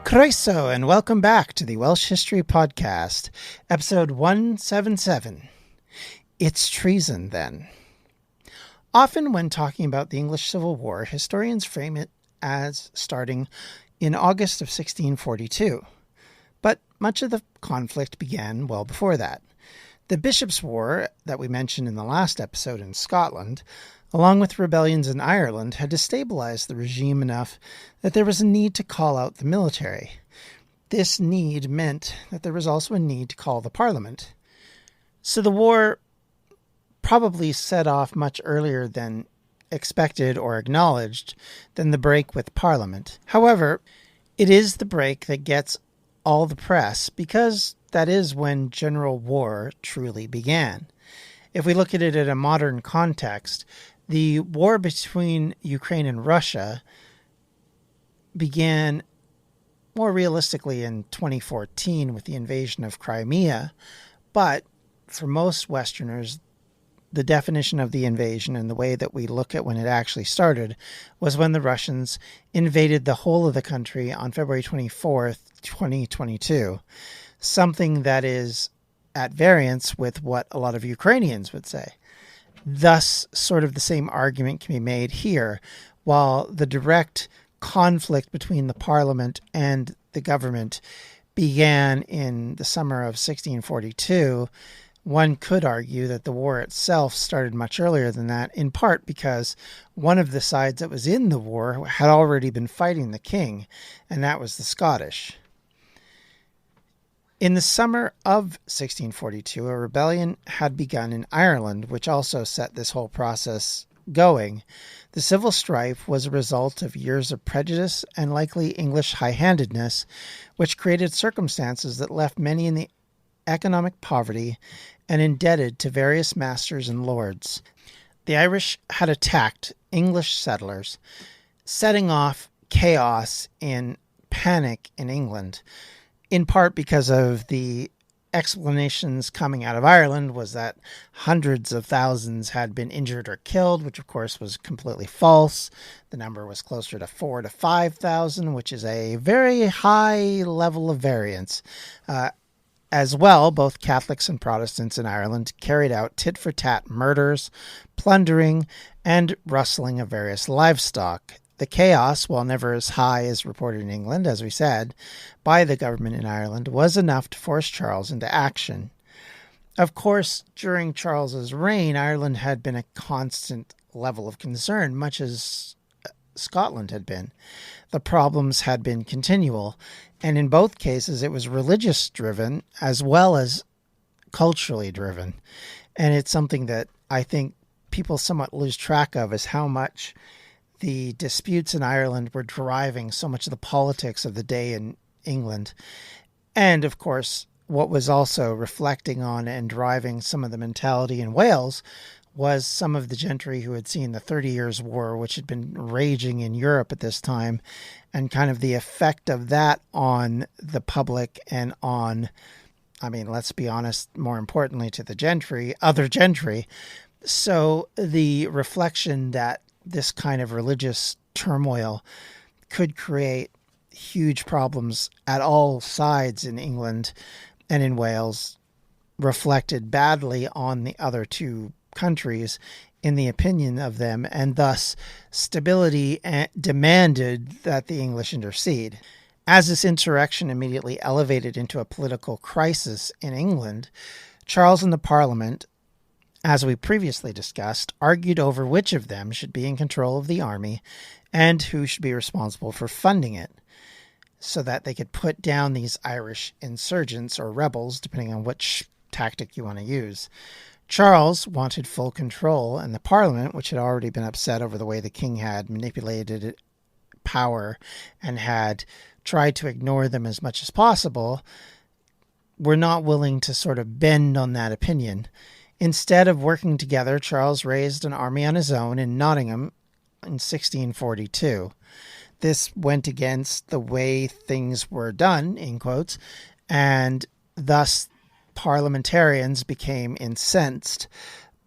Croeso, and welcome back to the Welsh History Podcast, episode 177. It's treason, then. Often when talking about the English Civil War, historians frame it as starting in August of 1642. But much of the conflict began well before that. The Bishops' War, that we mentioned in the last episode in Scotland, along with rebellions in Ireland, had destabilized the regime enough that there was a need to call out the military. This need meant that there was also a need to call the Parliament. So the war probably set off much earlier than expected or acknowledged than the break with Parliament. However, it is the break that gets all the press because that is when general war truly began. If we look at it in a modern context, the war between Ukraine and Russia began more realistically in 2014 with the invasion of Crimea, but for most Westerners, the definition of the invasion and the way that we look at when it actually started was when the Russians invaded the whole of the country on February 24th, 2022, something that is at variance with what a lot of Ukrainians would say. Thus, sort of the same argument can be made here. While the direct conflict between the Parliament and the government began in the summer of 1642, one could argue that the war itself started much earlier than that, in part because one of the sides that was in the war had already been fighting the king, and that was the Scottish. In the summer of 1642, a rebellion had begun in Ireland, which also set this whole process going. The civil strife was a result of years of prejudice and likely English high-handedness, which created circumstances that left many in the economic poverty and indebted to various masters and lords. The Irish had attacked English settlers, setting off chaos and panic in England, in part because of the explanations coming out of Ireland was that hundreds of thousands had been injured or killed, which of course was completely false. The number was closer to 4,000 to 5,000, which is a very high level of variance. As well, both Catholics and Protestants in Ireland carried out tit-for-tat murders, plundering, and rustling of various livestock. The chaos, while never as high as reported in England, as we said, by the government in Ireland, was enough to force Charles into action. Of course, during Charles's reign, Ireland had been a constant level of concern, much as Scotland had been. The problems had been continual, and in both cases it was religious-driven as well as culturally driven. And it's something that I think people somewhat lose track of, is how much the disputes in Ireland were driving so much of the politics of the day in England. And, of course, what was also reflecting on and driving some of the mentality in Wales was some of the gentry who had seen the 30 Years' War, which had been raging in Europe at this time, and kind of the effect of that on the public and on, I mean, let's be honest, more importantly to the gentry, other gentry. So the reflection that this kind of religious turmoil could create huge problems at all sides in England and in Wales reflected badly on the other two countries in the opinion of them, and thus stability demanded that the English intercede. As this insurrection immediately elevated into a political crisis in England, Charles and the Parliament, as we previously discussed, argued over which of them should be in control of the army and who should be responsible for funding it, so that they could put down these Irish insurgents or rebels, depending on which tactic you want to use. Charles wanted full control, and the Parliament, which had already been upset over the way the king had manipulated power and had tried to ignore them as much as possible, were not willing to sort of bend on that opinion. Instead of working together, Charles raised an army on his own in Nottingham in 1642. This went against the way things were done, in quotes, and thus parliamentarians became incensed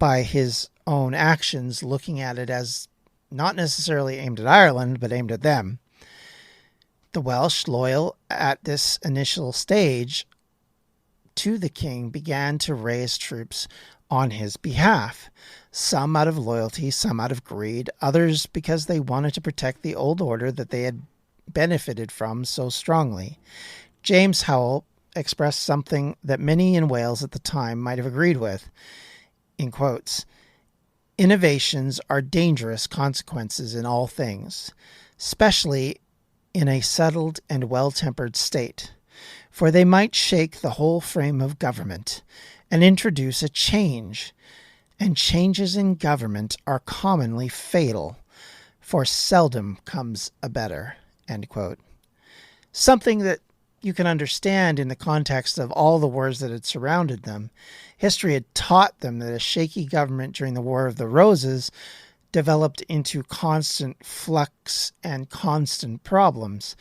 by his own actions, looking at it as not necessarily aimed at Ireland, but aimed at them. The Welsh, loyal at this initial stage to the king, began to raise troops on his behalf, some out of loyalty, some out of greed, others because they wanted to protect the old order that they had benefited from so strongly. James Howell expressed something that many in Wales at the time might have agreed with, in quotes, "Innovations are dangerous consequences in all things, especially in a settled and well-tempered state, for they might shake the whole frame of government and introduce a change, and changes in government are commonly fatal, for seldom comes a better." End quote. Something that you can understand in the context of all the wars that had surrounded them. History had taught them that a shaky government during the War of the Roses developed into constant flux and constant problems,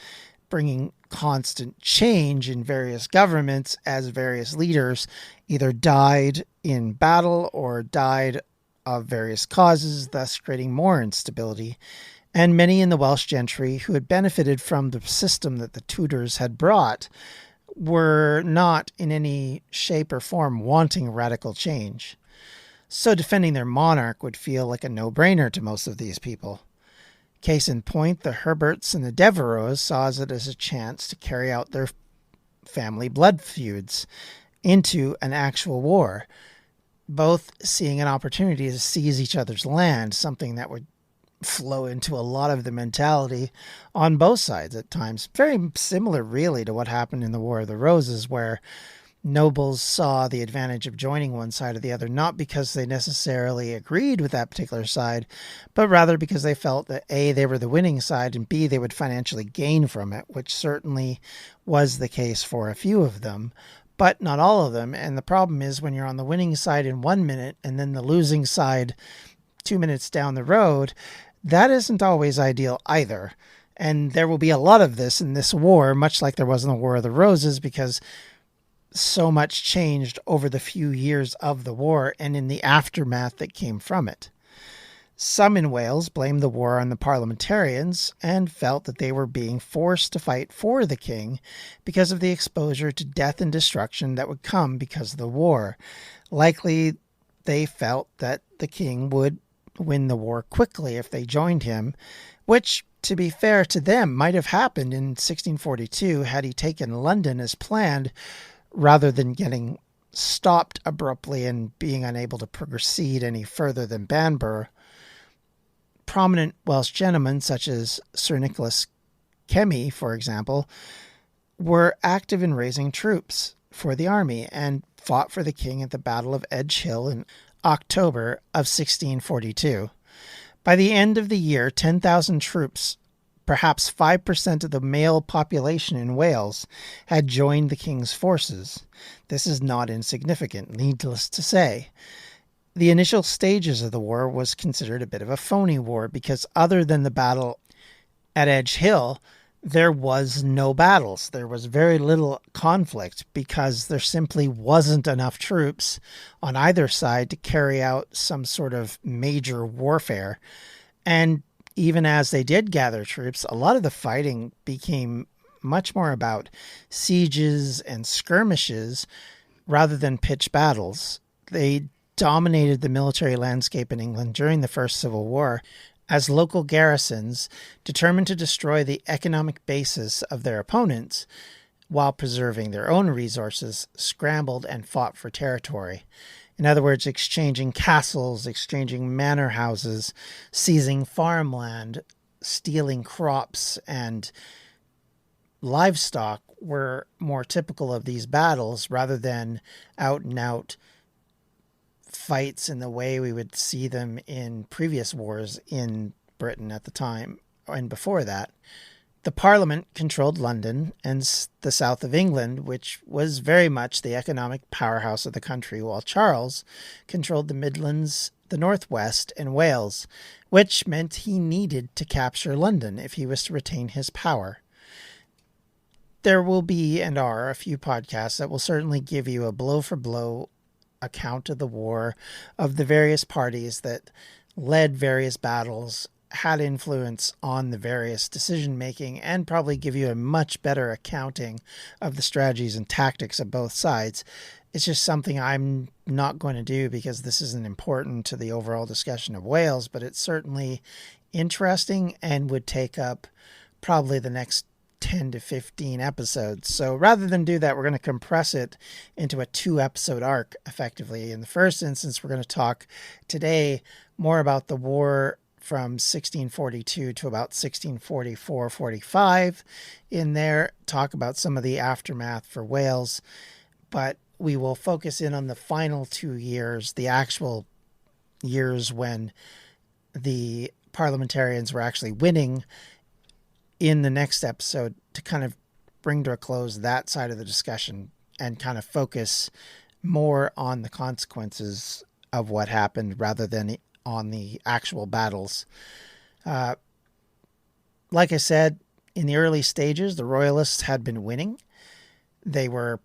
bringing constant change in various governments as various leaders either died in battle or died of various causes, thus creating more instability. And many in the Welsh gentry who had benefited from the system that the Tudors had brought were not in any shape or form wanting radical change. So defending their monarch would feel like a no-brainer to most of these people. Case in point, the Herberts and the Devereux saw it as a chance to carry out their family blood feuds into an actual war, both seeing an opportunity to seize each other's land, something that would flow into a lot of the mentality on both sides at times. Very similar, really, to what happened in the War of the Roses, where nobles saw the advantage of joining one side or the other, not because they necessarily agreed with that particular side, but rather because they felt that A, they were the winning side, and B, they would financially gain from it, which certainly was the case for a few of them, but not all of them. And the problem is when you're on the winning side in 1 minute and then the losing side 2 minutes down the road, that isn't always ideal either. And there will be a lot of this in this war, much like there was in the War of the Roses, because so much changed over the few years of the war and in the aftermath that came from it. Some in Wales blamed the war on the parliamentarians and felt that they were being forced to fight for the king because of the exposure to death and destruction that would come because of the war. Likely, they felt that the king would win the war quickly if they joined him, which, to be fair to them, might have happened in 1642 had he taken London as planned, rather than getting stopped abruptly and being unable to proceed any further than Banbury. Prominent Welsh gentlemen, such as Sir Nicholas Kemi, for example, were active in raising troops for the army and fought for the king at the Battle of Edge Hill in October of 1642. By the end of the year, 10,000 troops, perhaps 5% of the male population in Wales, had joined the king's forces. This is not insignificant, needless to say. The initial stages of the war was considered a bit of a phony war because other than the battle at Edge Hill, there was no battles. There was very little conflict because there simply wasn't enough troops on either side to carry out some sort of major warfare. And even as they did gather troops, a lot of the fighting became much more about sieges and skirmishes rather than pitched battles. They dominated the military landscape in England during the First Civil War, as local garrisons, determined to destroy the economic basis of their opponents while preserving their own resources, scrambled and fought for territory. In other words, exchanging castles, exchanging manor houses, seizing farmland, stealing crops, and livestock were more typical of these battles rather than out-and-out fights in the way we would see them in previous wars in Britain at the time and before that. The Parliament controlled London and the south of England, which was very much the economic powerhouse of the country, while Charles controlled the Midlands, the Northwest, and Wales, which meant he needed to capture London if he was to retain his power. There will be and are a few podcasts that will certainly give you a blow-for-blow account of the war, of the various parties that led various battles had influence on the various decision making and probably give you a much better accounting of the strategies and tactics of both sides. It's just something I'm not going to do because this isn't important to the overall discussion of Wales, but it's certainly interesting and would take up probably the next 10 to 15 episodes. So rather than do that, we're going to compress it into a 2-episode arc effectively. In the first instance, we're going to talk today more about the war from 1642 to about 1644-45 in there, talk about some of the aftermath for Wales, but we will focus in on the final 2 years, the actual years when the parliamentarians were actually winning, in the next episode, to kind of bring to a close that side of the discussion and kind of focus more on the consequences of what happened rather than on the actual battles. Like I said, in the early stages, the Royalists had been winning. They were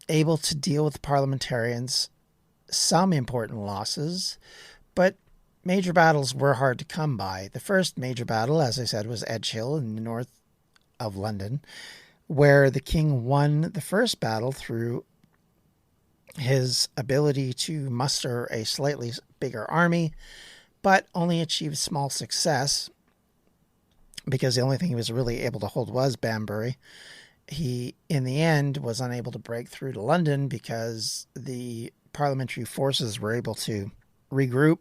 able to deal with the parliamentarians, some important losses, but major battles were hard to come by. The first major battle, as I said, was Edgehill in the north of London, where the king won the first battle through his ability to muster a slightly bigger army, but only achieved small success because the only thing he was really able to hold was Banbury. He, in the end, was unable to break through to London because the parliamentary forces were able to regroup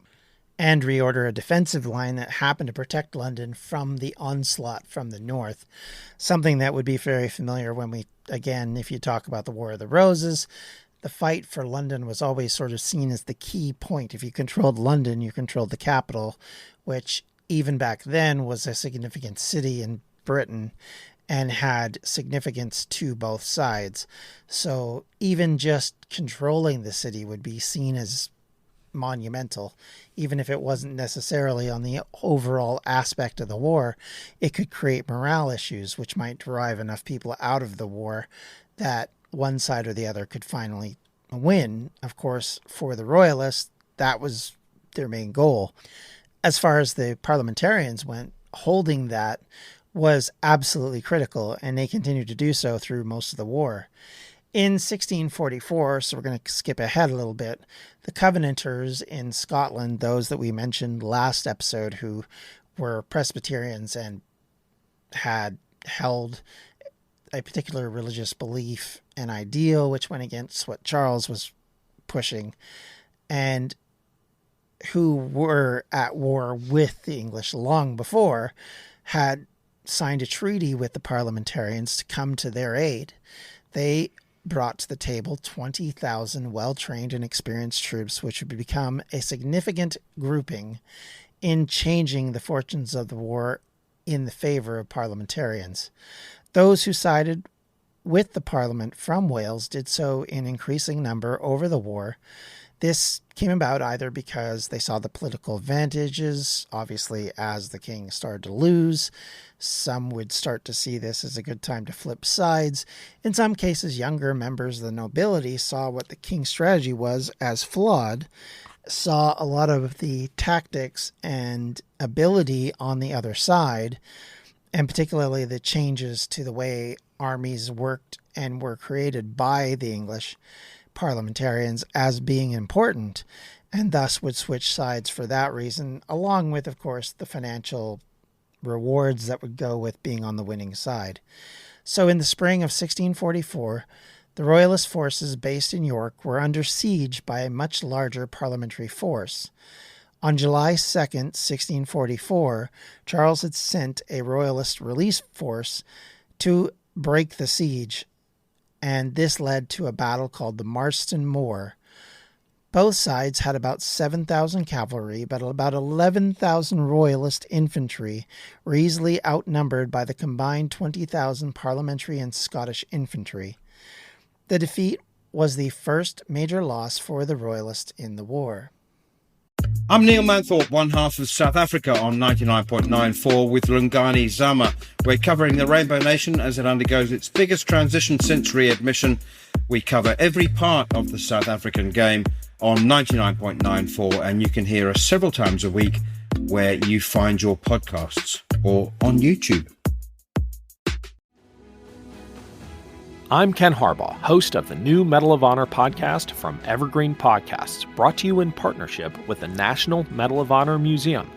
and reorder a defensive line that happened to protect London from the onslaught from the north. Something that would be very familiar when we, again, if you talk about the War of the Roses, the fight for London was always sort of seen as the key point. If you controlled London, you controlled the capital, which even back then was a significant city in Britain and had significance to both sides. So even just controlling the city would be seen as monumental, even if it wasn't necessarily on the overall aspect of the war. It could create morale issues, which might drive enough people out of the war that one side or the other could finally win. Of course, for the Royalists, that was their main goal. As far as the parliamentarians went, holding that was absolutely critical, and they continued to do so through most of the war. In 1644, so we're going to skip ahead a little bit, the Covenanters in Scotland, those that we mentioned last episode who were Presbyterians and had held a particular religious belief and ideal which went against what Charles was pushing, and who were at war with the English long before, had signed a treaty with the parliamentarians to come to their aid. They brought to the table 20,000 well-trained and experienced troops, which would become a significant grouping in changing the fortunes of the war in the favor of parliamentarians. Those who sided with the Parliament from Wales did so in increasing number over the war. This came about either because they saw the political advantages, obviously, as the king started to lose. Some would start to see this as a good time to flip sides. In some cases, younger members of the nobility saw what the king's strategy was as flawed, saw a lot of the tactics and ability on the other side, and particularly the changes to the way armies worked and were created by the English parliamentarians as being important, and thus would switch sides for that reason, along with, of course, the financial rewards that would go with being on the winning side. So in the spring of 1644, the Royalist forces based in York were under siege by a much larger parliamentary force. On July 2nd, 1644, Charles had sent a Royalist relief force to break the siege, and this led to a battle called the Marston Moor. Both sides had about 7,000 cavalry, but about 11,000 Royalist infantry were easily outnumbered by the combined 20,000 parliamentary and Scottish infantry. The defeat was the first major loss for the Royalists in the war. I'm Neil Manthorpe, one half of South Africa on 99.94 with Lungani Zama. We're covering the Rainbow Nation as it undergoes its biggest transition since readmission. We cover every part of the South African game on 99.94, and you can hear us several times a week where you find your podcasts or on YouTube. I'm Ken Harbaugh, host of the new Medal of Honor podcast from Evergreen Podcasts, brought to you in partnership with the National Medal of Honor Museum.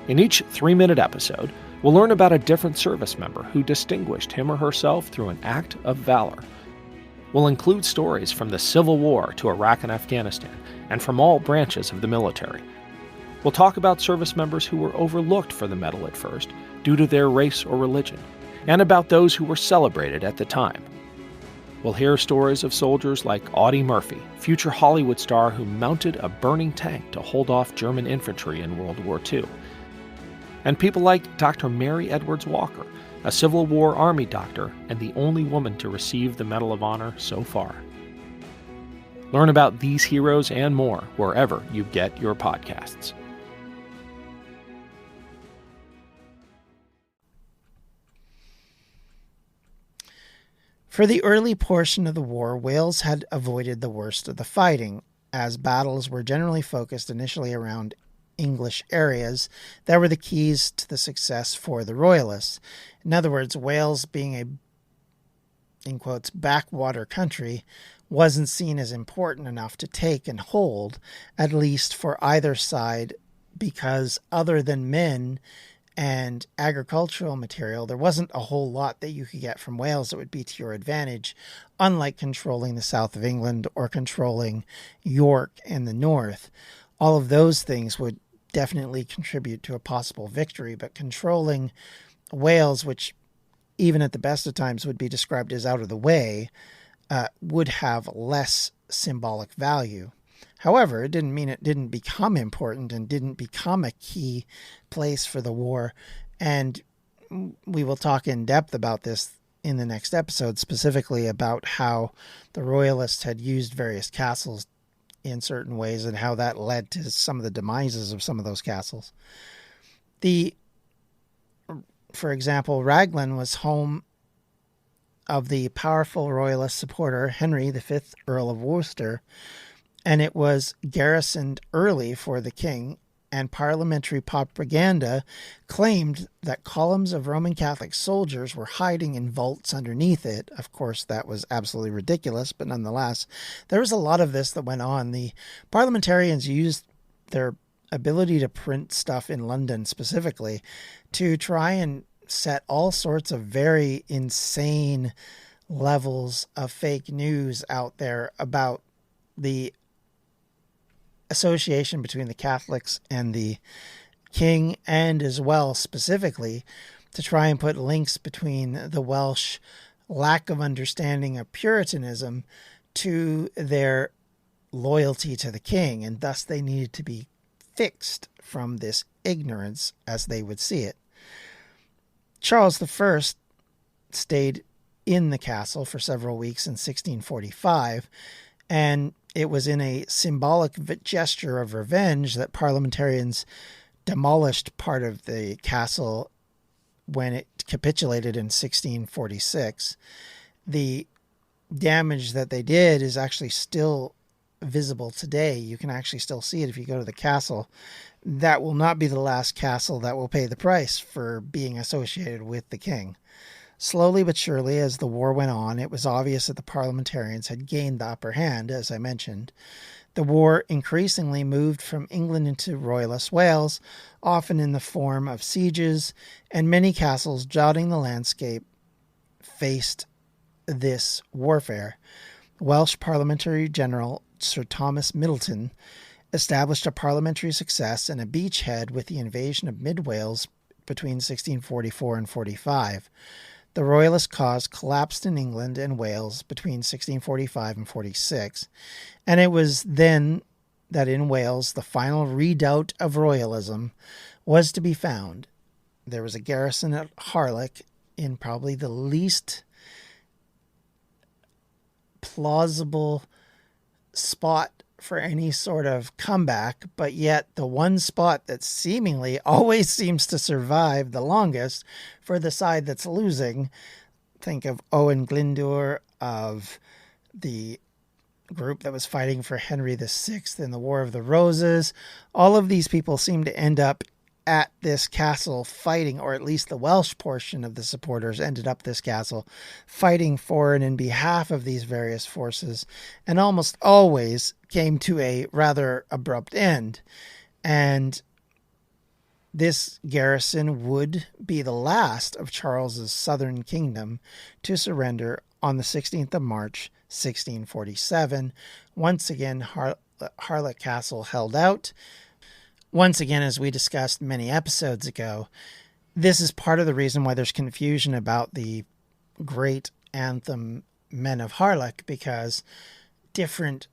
In each 3-minute episode, we'll learn about a different service member who distinguished him or herself through an act of valor. We'll include stories from the Civil War to Iraq and Afghanistan, and from all branches of the military. We'll talk about service members who were overlooked for the medal at first due to their race or religion, and about those who were celebrated at the time. We'll hear stories of soldiers like Audie Murphy, future Hollywood star who mounted a burning tank to hold off German infantry in World War II. And people like Dr. Mary Edwards Walker, a Civil War Army doctor and the only woman to receive the Medal of Honor so far. Learn about these heroes and more wherever you get your podcasts. For the early portion of the war, Wales had avoided the worst of the fighting, as battles were generally focused initially around English areas that were the keys to the success for the Royalists. In other words, Wales, being a, in quotes, backwater country, wasn't seen as important enough to take and hold, at least for either side, because other than men and agricultural material, there wasn't a whole lot that you could get from Wales that would be to your advantage, unlike controlling the south of England or controlling York in the north. All of those things would definitely contribute to a possible victory, but controlling Wales, which even at the best of times would be described as out of the way, would have less symbolic value. However, it didn't mean it didn't become important and didn't become a key place for the war. And we will talk in depth about this in the next episode, specifically about how the Royalists had used various castles in certain ways and how that led to some of the demises of some of those castles. For example, Raglan was home of the powerful Royalist supporter Henry V, Earl of Worcester, and it was garrisoned early for the king, and parliamentary propaganda claimed that columns of Roman Catholic soldiers were hiding in vaults underneath it. Of course, that was absolutely ridiculous, but nonetheless, there was a lot of this that went on. The parliamentarians used their ability to print stuff in London specifically to try and set all sorts of very insane levels of fake news out there about the association between the Catholics and the king, and as well specifically to try and put links between the Welsh lack of understanding of Puritanism to their loyalty to the king, and thus they needed to be fixed from this ignorance as they would see it. Charles I stayed in the castle for several weeks in 1645, and it was in a symbolic gesture of revenge that parliamentarians demolished part of the castle when it capitulated in 1646. The damage that they did is actually still visible today. You can actually still see it if you go to the castle. That will not be the last castle that will pay the price for being associated with the king. Slowly but surely, as the war went on, it was obvious that the parliamentarians had gained the upper hand, as I mentioned. The war increasingly moved from England into Royalist Wales, often in the form of sieges, and many castles dotting the landscape faced this warfare. Welsh Parliamentary General Sir Thomas Middleton established a parliamentary success and a beachhead with the invasion of Mid Wales between 1644 and 45. The Royalist cause collapsed in England and Wales between 1645 and 46, and it was then that in Wales the final redoubt of Royalism was to be found. There was a garrison at Harlech in probably the least plausible spot for any sort of comeback, but yet the one spot that seemingly always seems to survive the longest for the side that's losing. Think of Owen Glyndwr, of the group that was fighting for Henry VI in the War of the Roses. All of these people seem to end up at this castle fighting, or at least the Welsh portion of the supporters ended up this castle fighting for and in behalf of these various forces, and almost always came to a rather abrupt end. And this garrison would be the last of Charles's southern kingdom to surrender on the 16th of March, 1647. Once again, Harlech Castle held out. Once again, as we discussed many episodes ago, this is part of the reason why there's confusion about the great anthem Men of Harlech, because different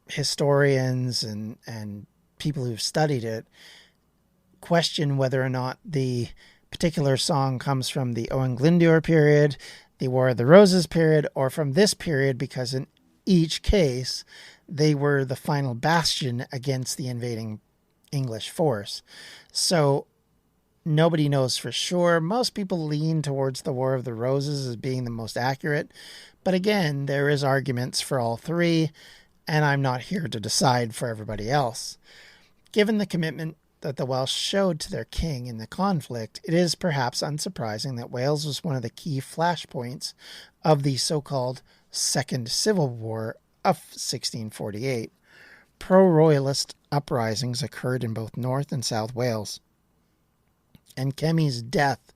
historians and people who've studied it question whether or not the particular song comes from the Owain Glyndwr period, the War of the Roses period, or from this period, because in each case they were the final bastion against the invading English force. So nobody knows for sure. Most people lean towards the War of the Roses as being the most accurate. But again, there is arguments for all three, and I'm not here to decide for everybody else. Given the commitment that the Welsh showed to their king in the conflict, it is perhaps unsurprising that Wales was one of the key flashpoints of the so-called Second Civil War of 1648. Pro-royalist uprisings occurred in both North and South Wales, and Kemmy's death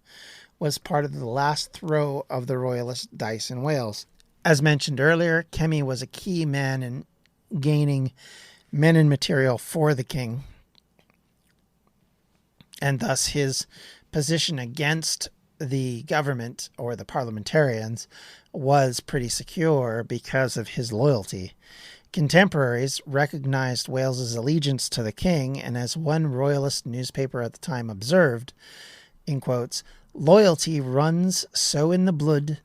was part of the last throw of the royalist dice in Wales. As mentioned earlier, Kemmy was a key man in gaining men and material for the king, and thus his position against the government or the parliamentarians was pretty secure because of his loyalty. Contemporaries recognized Wales's allegiance to the king, and as one royalist newspaper at the time observed, in quotes, "Loyalty runs so in the blood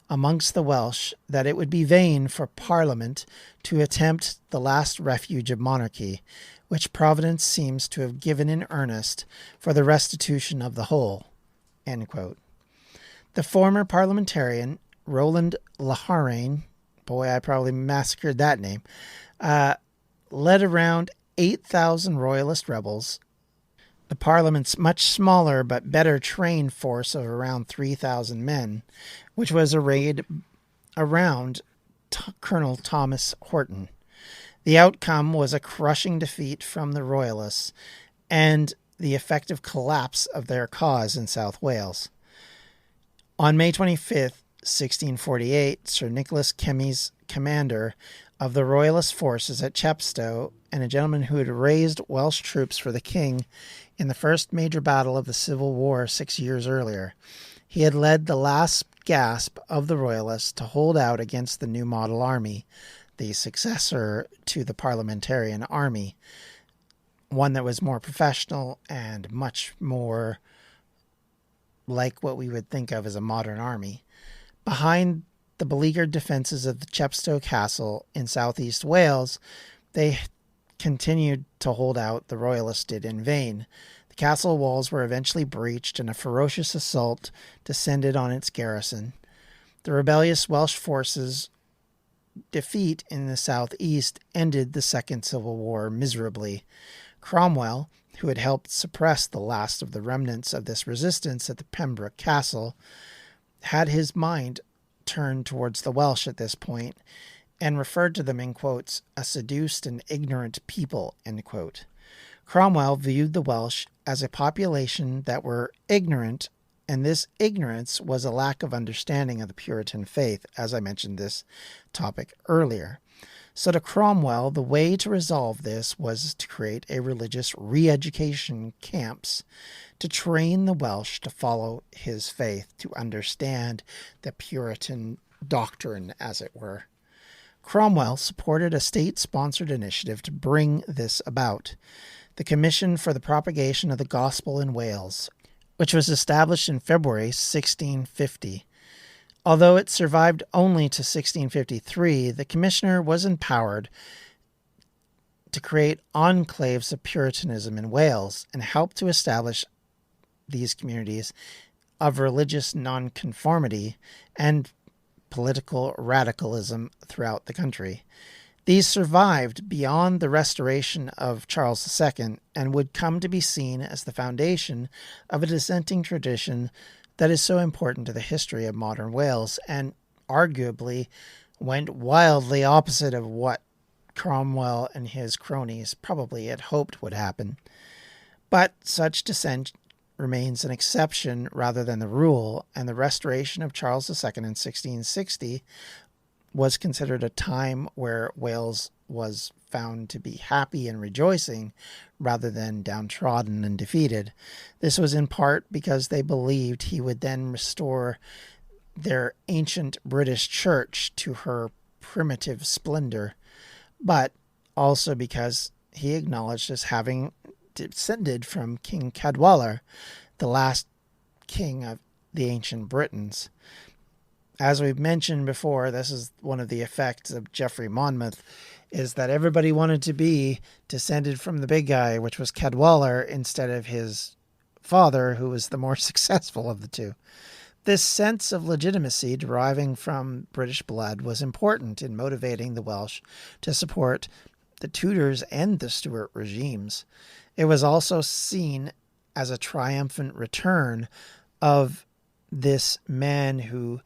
amongst the Welsh that it would be vain for Parliament to attempt the last refuge of monarchy, which Providence seems to have given in earnest for the restitution of the whole." End quote. The former parliamentarian, Roland Laharain, boy, I probably massacred that name, led around 8,000 royalist rebels. The Parliament's much smaller but better trained force of around 3,000 men, which was arrayed around Colonel Thomas Horton. The outcome was a crushing defeat from the Royalists and the effective collapse of their cause in South Wales. On May 25th, 1648, Sir Nicholas Kemmy's commander of the Royalist forces at Chepstow, and a gentleman who had raised Welsh troops for the king in the first major battle of the Civil War 6 years earlier. He had led the last gasp of the Royalists to hold out against the new model army, the successor to the parliamentarian army, one that was more professional and much more like what we would think of as a modern army. Behind the beleaguered defenses of the Chepstow Castle in southeast Wales, they continued to hold out. The Royalists did in vain. The castle walls were eventually breached, and a ferocious assault descended on its garrison. The rebellious Welsh forces' defeat in the southeast ended the Second Civil War miserably. Cromwell, who had helped suppress the last of the remnants of this resistance at the Pembroke Castle, had his mind turned towards the Welsh at this point and referred to them in quotes, "a seduced and ignorant people," end quote. Cromwell viewed the Welsh as a population that were ignorant, and this ignorance was a lack of understanding of the Puritan faith, as I mentioned this topic earlier. So to Cromwell, the way to resolve this was to create a religious re-education camps to train the Welsh to follow his faith, to understand the Puritan doctrine, as it were. Cromwell supported a state-sponsored initiative to bring this about, the Commission for the Propagation of the Gospel in Wales, which was established in February 1650. Although it survived only to 1653, the commissioner was empowered to create enclaves of Puritanism in Wales and help to establish these communities of religious nonconformity and political radicalism throughout the country. These survived beyond the restoration of Charles II and would come to be seen as the foundation of a dissenting tradition that is so important to the history of modern Wales, and arguably went wildly opposite of what Cromwell and his cronies probably had hoped would happen. But such dissent remains an exception rather than the rule, and the restoration of Charles II in 1660 was considered a time where Wales was found to be happy and rejoicing rather than downtrodden and defeated. This was in part because they believed he would then restore their ancient British church to her primitive splendor, but also because he acknowledged as having descended from King Cadwallader, the last king of the ancient Britons. As we've mentioned before, this is one of the effects of Geoffrey Monmouth, is that everybody wanted to be descended from the big guy, which was Cadwallader, instead of his father, who was the more successful of the two. This sense of legitimacy deriving from British blood was important in motivating the Welsh to support the Tudors and the Stuart regimes. It was also seen as a triumphant return of this man who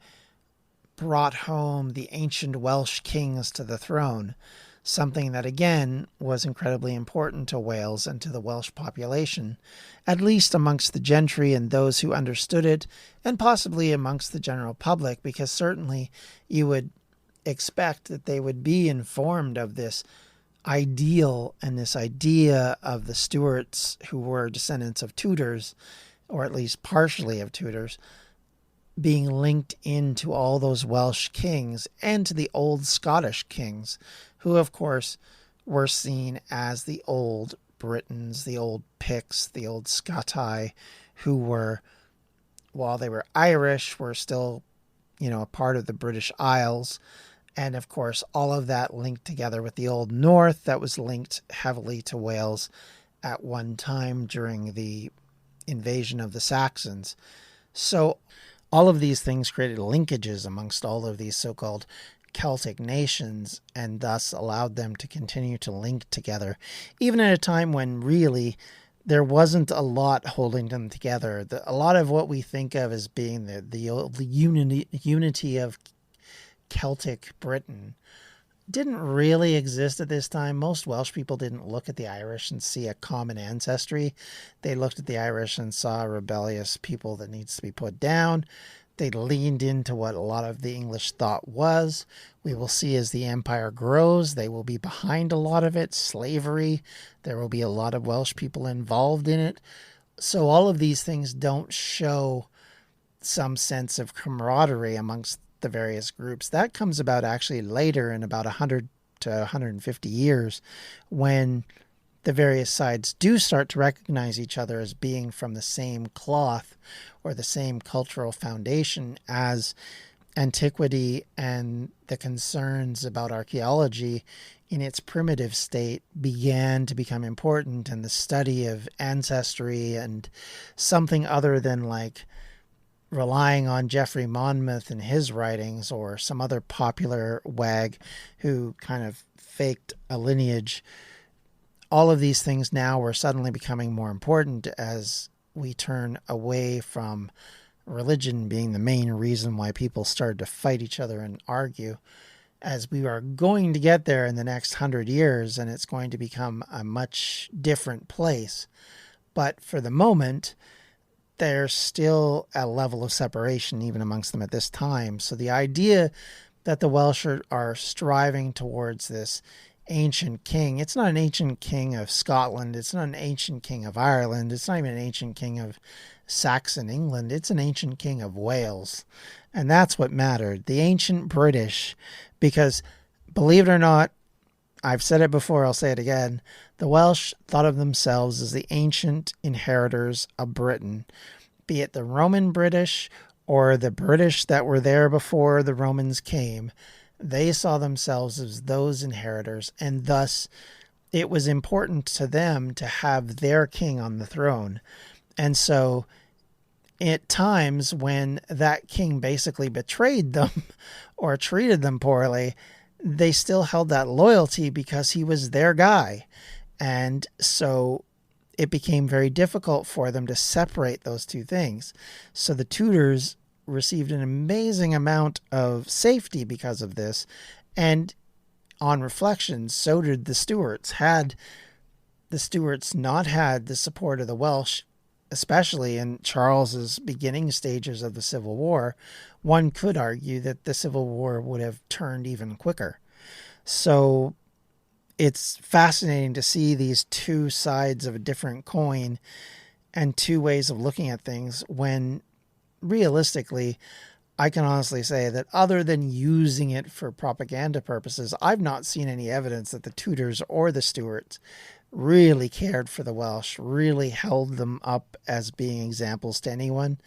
brought home the ancient Welsh kings to the throne, something that again was incredibly important to Wales and to the Welsh population, at least amongst the gentry and those who understood it, and possibly amongst the general public, because certainly you would expect that they would be informed of this ideal and this idea of the Stuarts, who were descendants of Tudors, or at least partially of Tudors, being linked into all those Welsh kings and to the old Scottish kings, who of course were seen as the old Britons, the old Picts, the old Scoti, who were, while they were Irish, were still, a part of the British Isles. And of course, all of that linked together with the Old North that was linked heavily to Wales at one time during the invasion of the Saxons. So all of these things created linkages amongst all of these so-called Celtic nations, and thus allowed them to continue to link together, even at a time when really there wasn't a lot holding them together. A lot of what we think of as being the unity of Celtic Britain didn't really exist at this time. Most Welsh people didn't look at the Irish and see a common ancestry. They looked at the Irish and saw a rebellious people that needs to be put down. They leaned into what a lot of the English thought was. We will see as the empire grows, they will be behind a lot of it. Slavery, there will be a lot of Welsh people involved in it. So all of these things don't show some sense of camaraderie amongst the various groups. That comes about actually later, in about 100 to 150 years, when the various sides do start to recognize each other as being from the same cloth or the same cultural foundation, as antiquity and the concerns about archaeology in its primitive state began to become important, and the study of ancestry and something other than like relying on Geoffrey Monmouth and his writings or some other popular wag who kind of faked a lineage. All of these things now were suddenly becoming more important as we turn away from religion being the main reason why people started to fight each other and argue, as we are going to get there in the next 100 years, and it's going to become a much different place. But for the moment, there's still a level of separation even amongst them at this time. So the idea that the Welsh are striving towards this ancient king, it's not an ancient king of Scotland, it's not an ancient king of Ireland, it's not even an ancient king of Saxon England, it's an ancient king of Wales. And that's what mattered, the ancient British, because believe it or not, I've said it before, I'll say it again, the Welsh thought of themselves as the ancient inheritors of Britain, be it the Roman British or the British that were there before the Romans came. They saw themselves as those inheritors, and thus it was important to them to have their king on the throne. And so at times when that king basically betrayed them or treated them poorly, they still held that loyalty because he was their guy. And so it became very difficult for them to separate those two things. So the Tudors received an amazing amount of safety because of this. And on reflection, so did the Stuarts. Had the Stuarts not had the support of the Welsh, especially in Charles's beginning stages of the Civil War, one could argue that the Civil War would have turned even quicker. So it's fascinating to see these two sides of a different coin and two ways of looking at things when realistically, I can honestly say that other than using it for propaganda purposes, I've not seen any evidence that the Tudors or the Stuarts really cared for the Welsh, really held them up as being examples to anyone.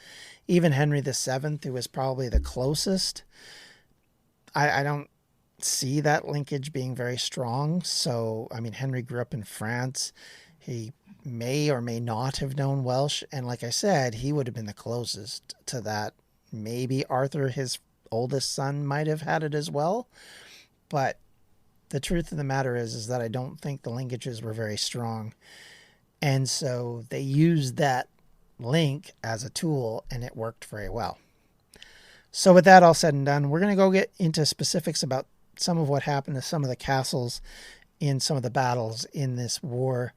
Even Henry VII, who was probably the closest, I don't see that linkage being very strong. So, I mean, Henry grew up in France. He may or may not have known Welsh. And like I said, he would have been the closest to that. Maybe Arthur, his oldest son, might have had it as well. But the truth of the matter is that I don't think the linkages were very strong. And so they used that link as a tool, and it worked very well. So with that all said and done, we're going to go get into specifics about some of what happened to some of the castles in some of the battles in this war.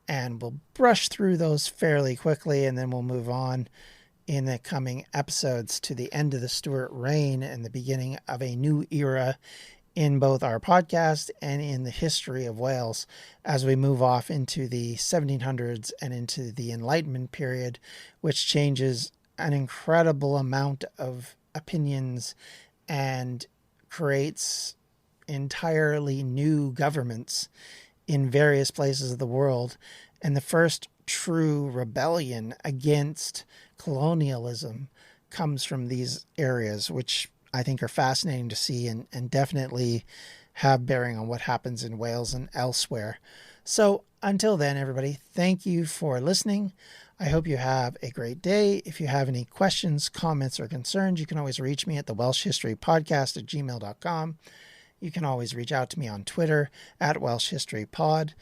And we'll brush through those fairly quickly, and then we'll move on in the coming episodes to the end of the Stuart reign and the beginning of a new era in both our podcast and in the history of Wales as we move off into the 1700s and into the Enlightenment period, which changes an incredible amount of opinions and creates entirely new governments in various places of the world. And the first true rebellion against colonialism comes from these areas, which I think are fascinating to see and definitely have bearing on what happens in Wales and elsewhere. So until then, everybody, thank you for listening. I hope you have a great day. If you have any questions, comments, or concerns, you can always reach me at the Welsh History Podcast at gmail.com. You can always reach out to me on Twitter at Welsh History Pod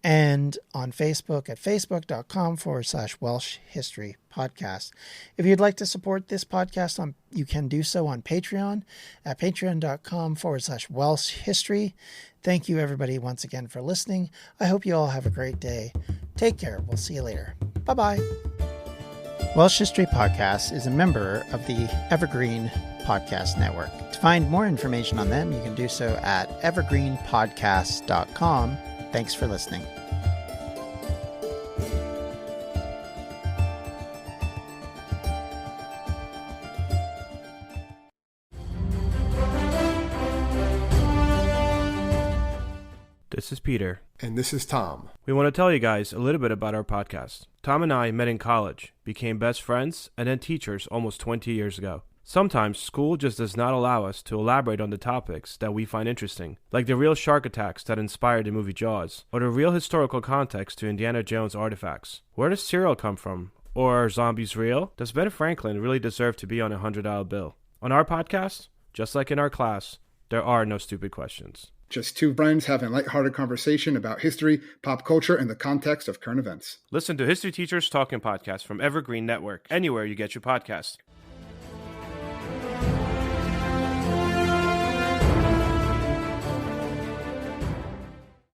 and on Facebook at facebook.com/Welsh History Podcast. If you'd like to support this podcast, you can do so on Patreon at patreon.com/Welsh History. Thank you, everybody, once again for listening. I hope you all have a great day. Take care. We'll see you later. Bye-bye. Welsh History Podcast is a member of the Evergreen Podcast Network. To find more information on them, you can do so at evergreenpodcasts.com. Thanks for listening. This is Peter. And this is Tom. We want to tell you guys a little bit about our podcast. Tom and I met in college, became best friends, and then teachers almost 20 years ago. Sometimes school just does not allow us to elaborate on the topics that we find interesting, like the real shark attacks that inspired the movie Jaws, or the real historical context to Indiana Jones artifacts. Where does cereal come from? Or are zombies real? Does Ben Franklin really deserve to be on a $100 bill? On our podcast, just like in our class, there are no stupid questions. Just two friends having a lighthearted conversation about history, pop culture, and the context of current events. Listen to History Teachers Talking Podcast from Evergreen Network, anywhere you get your podcast.